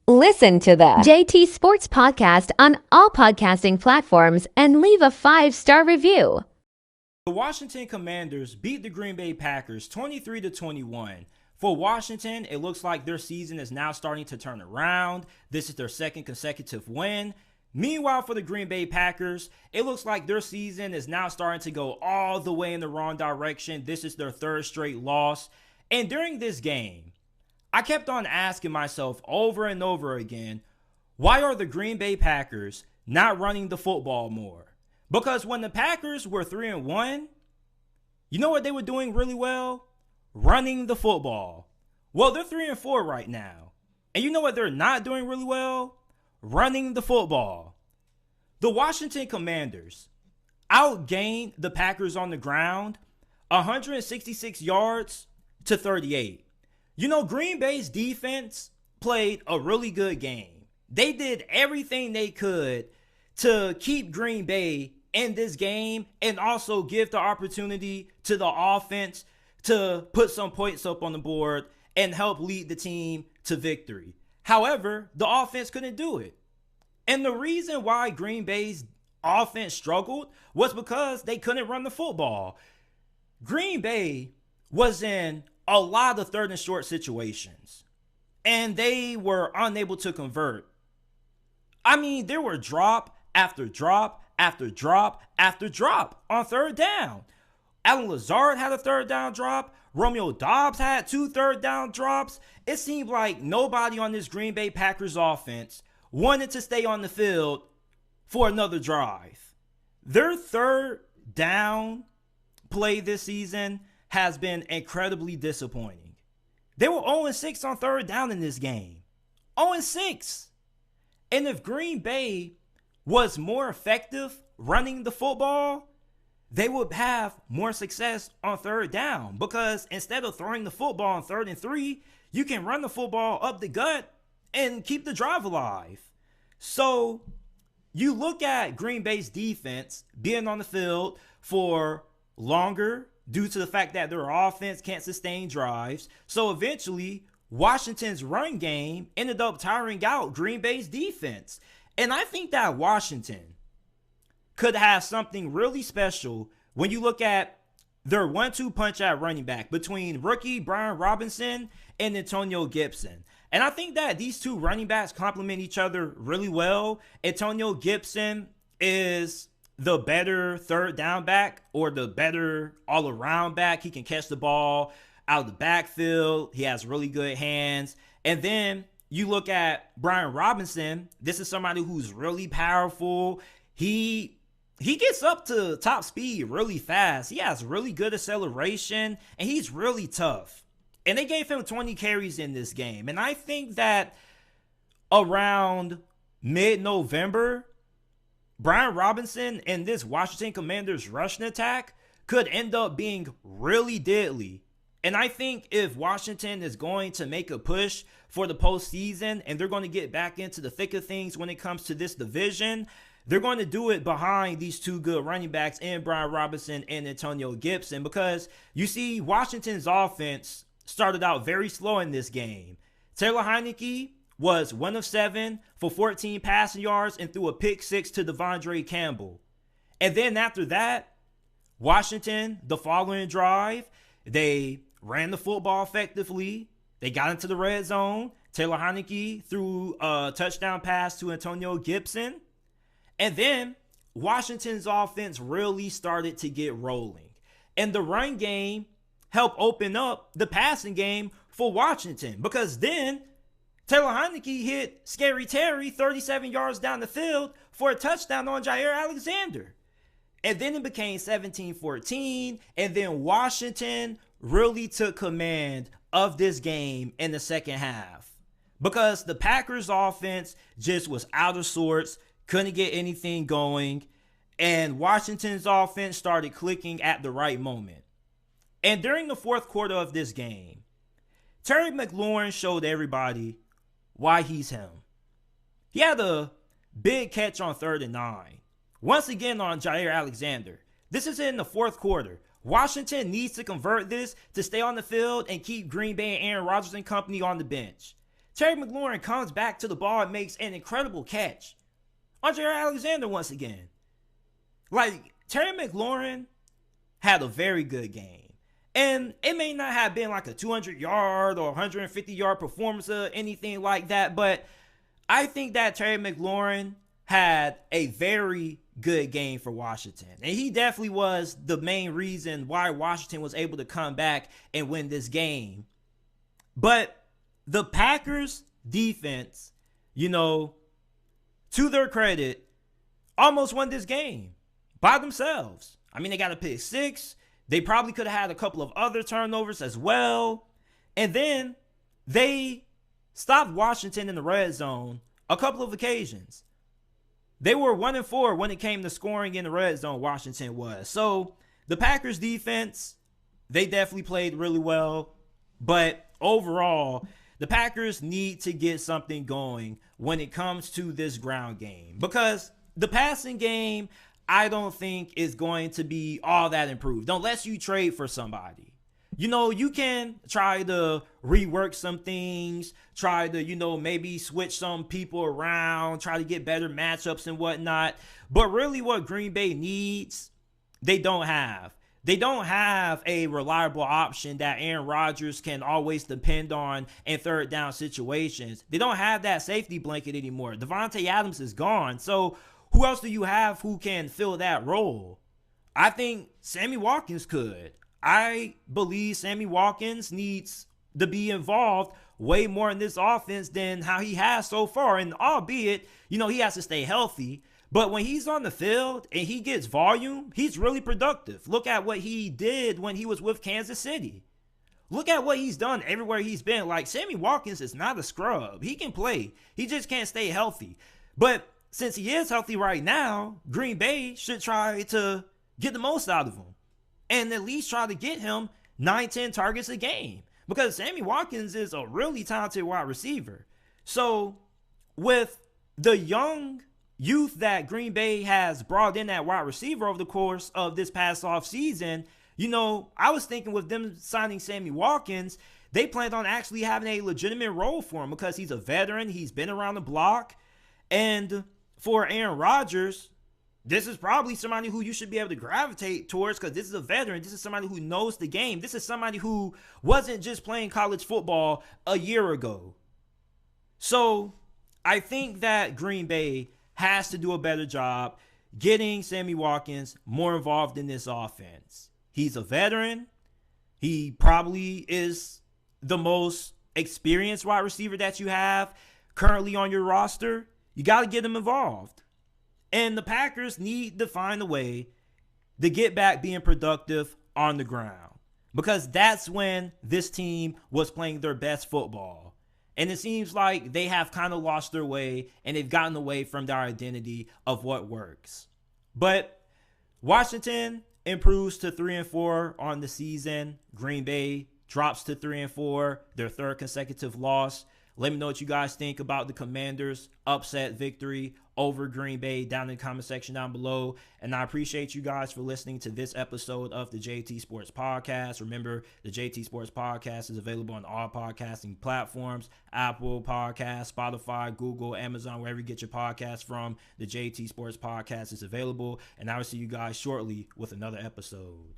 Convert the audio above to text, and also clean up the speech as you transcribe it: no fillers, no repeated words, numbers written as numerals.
Listen to the JT Sports Podcast on all podcasting platforms and leave a 5-star review. The Washington Commanders beat the Green Bay Packers 23-21. For Washington, it looks like their season is now starting to turn around. This is their second consecutive win. Meanwhile, for the Green Bay Packers, it looks like their season is now starting to go all the way in the wrong direction. This is their third straight loss. And during this game, I kept on asking myself over and over again, why are the Green Bay Packers not running the football more? Because when the Packers were 3-1, you know what they were doing really well? Running the football. Well, they're 3-4 right now. And you know what they're not doing really well? Running the football. The Washington Commanders outgained the Packers on the ground 166 yards to 38. You know, Green Bay's defense played a really good game. They did everything they could to keep Green Bay in this game and also give the opportunity to the offense to put some points up on the board and help lead the team to victory. However, the offense couldn't do it. And the reason why Green Bay's offense struggled was because they couldn't run the football. Green Bay was in a lot of third and short situations, and they were unable to convert. I mean, there were drop after drop after drop after drop on third down. Alan Lazard had a third down drop. Romeo Doubs had 2 third down drops. It seemed like nobody on this Green Bay Packers offense wanted to stay on the field for another drive. Their third down play this season has been incredibly disappointing. They were 0-6 on third down in this game. 0-6. And if Green Bay was more effective running the football, they would have more success on third down, because instead of throwing the football on 3rd and 3, you can run the football up the gut and keep the drive alive. So you look at Green Bay's defense being on the field for longer due to the fact that their offense can't sustain drives. So eventually, Washington's run game ended up tiring out Green Bay's defense. And I think that Washington could have something really special when you look at their 1-2 punch at running back between rookie Brian Robinson and Antonio Gibson. And I think that these two running backs complement each other really well. Antonio Gibson is the better third down back, or the better all-around back. He can catch the ball out of the backfield. He has really good hands. And then you look at Brian Robinson. This is somebody who's really powerful. He gets up to top speed really fast. He has really good acceleration, and he's really tough. And they gave him 20 carries in this game. And I think that around mid-November, Brian Robinson and this Washington Commanders rushing attack could end up being really deadly. And I think if Washington is going to make a push for the postseason and they're going to get back into the thick of things when it comes to this division, they're going to do it behind these two good running backs in Brian Robinson and Antonio Gibson. Because you see, Washington's offense started out very slow in this game. Taylor Heineke was 1 of 7 for 14 passing yards and threw a pick 6 to Devondre Campbell. And then after that, Washington, the following drive, they ran the football effectively. They got into the red zone. Taylor Heineke threw a touchdown pass to Antonio Gibson. And then Washington's offense really started to get rolling. And the run game helped open up the passing game for Washington, because then Taylor Heineke hit Scary Terry 37 yards down the field for a touchdown on Jair Alexander. And then it became 17-14. And then Washington really took command of this game in the second half, because the Packers offense just was out of sorts, couldn't get anything going. And Washington's offense started clicking at the right moment. And during the fourth quarter of this game, Terry McLaurin showed everybody why he's him. He had a big catch on 3rd and 9. Once again on Jair Alexander. This is in the fourth quarter. Washington needs to convert this to stay on the field and keep Green Bay and Aaron Rodgers and company on the bench. Terry McLaurin comes back to the ball and makes an incredible catch. Andre Alexander once again. Like, Terry McLaurin had a very good game. And it may not have been like a 200-yard or 150-yard performance or anything like that, but I think that Terry McLaurin had a very good game for Washington. And he definitely was the main reason why Washington was able to come back and win this game. But the Packers defense, to their credit, almost won this game by themselves. I mean, they got a pick six. They probably could have had a couple of other turnovers as well. And then they stopped Washington in the red zone a couple of occasions. They were 1-4 when it came to scoring in the red zone, Washington was. So the Packers defense, they definitely played really well. But overall, the Packers need to get something going when it comes to this ground game. Because the passing game, I don't think is going to be all that improved unless you trade for somebody. You can try to rework some things, try to, maybe switch some people around, try to get better matchups and whatnot. But really what Green Bay needs, they don't have. They don't have a reliable option that Aaron Rodgers can always depend on in third down situations. They don't have that safety blanket anymore. Devontae Adams is gone. So who else do you have who can fill that role? I think Sammy Watkins could. I believe Sammy Watkins needs to be involved way more in this offense than how he has so far. And albeit, he has to stay healthy. But when he's on the field and he gets volume, he's really productive. Look at what he did when he was with Kansas City. Look at what he's done everywhere he's been. Like, Sammy Watkins is not a scrub. He can play. He just can't stay healthy. But since he is healthy right now, Green Bay should try to get the most out of him and at least try to get him 9-10 targets a game, because Sammy Watkins is a really talented wide receiver. So with the young youth that Green Bay has brought in at wide receiver over the course of this past offseason, I was thinking with them signing Sammy Watkins, they planned on actually having a legitimate role for him because he's a veteran. He's been around the block. And for Aaron Rodgers, this is probably somebody who you should be able to gravitate towards because this is a veteran. This is somebody who knows the game. This is somebody who wasn't just playing college football a year ago. So I think that Green Bay has to do a better job getting Sammy Watkins more involved in this offense. He's a veteran. He probably is the most experienced wide receiver that you have currently on your roster. You got to get him involved. And the Packers need to find a way to get back being productive on the ground, because that's when this team was playing their best football. And it seems like they have kind of lost their way and they've gotten away from their identity of what works. But Washington improves to 3-4 on the season. Green Bay drops to 3-4, their third consecutive loss. Let me know what you guys think about the Commanders' upset victory over Green Bay down in the comment section down below. And I appreciate you guys for listening to this episode of the JT Sports Podcast. Remember, the JT Sports Podcast is available on all podcasting platforms: Apple Podcasts, Spotify, Google, Amazon, wherever you get your podcasts from. The JT Sports Podcast is available. And I will see you guys shortly with another episode.